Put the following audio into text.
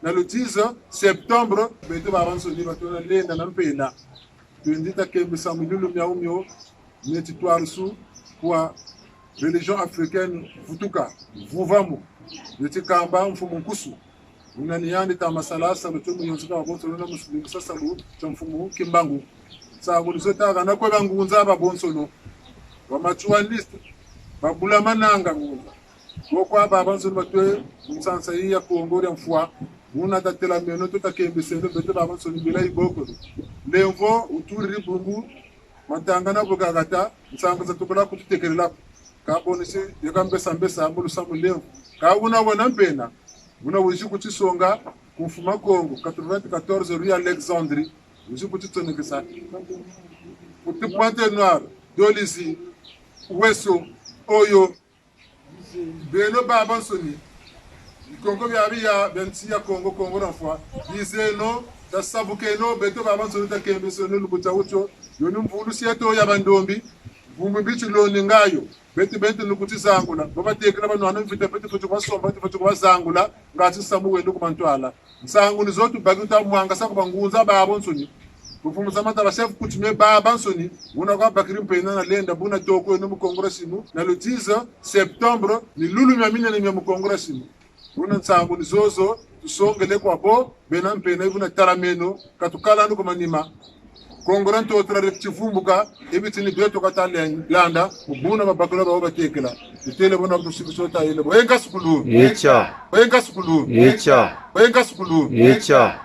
na le 10 septembre beto babansoni batona lenda na mpena tuendita kembe samululu miaumio netitwari su kwa religion africaine futuka vuvamu yetikamba mfumu nkusu unaniani ta masalasa lutumu yonzika babonso na muslimu sasa lu cha mfumu kimbangu sabu lisotaka na kwa bangunza babonso no wa machuanist babula mananga ngunza kwa babonso batwe msansa ya kuongoria mfua una tatela meno tutakembe sendo beto babonso ni bila iboko levo uturi bungu matangana bugagata msanga za tukula kututekelela kabonisi yakambe sambe sambulu samu leo ka una wana mpena una wishi kutisonga kumfuma Kongo 94 rue Alexandrie wishi kutitsonekesa kuti Pointe Noire dolisi weso oyo beno babansoni Kongo ya benti ya Kongo ranfwa bizeno da sabukeno beto babansoni ta kembe sono lubuta ucho yonu mvulu sieto ya bandombi vumbi bichi loni ngayo beti nukuti zangula baba tekela bano anamvita beti futhi kwasomba beti futhi kwazangula ngathi samuwe lokubantwala nsangu nizothi bakuta mwanga sakubangunza babonsoni kufumu samata ba chef kuti me babansoni una kwa bakiri mpena na lenda buna toko no mukongresimo na le 10 septembre ni lulu myamina ni mukongresimo una nsangu nizozo tusongele kwa bo bena mpena ibuna tarameno katukala ndo kumanima Kongoranto traditivumbuka ibitini beto katalanda ubuna babakala baba tekela itele bona kusikisota ile boyenga sukulu yecha boyenga sukulu yecha boyenga sukulu yecha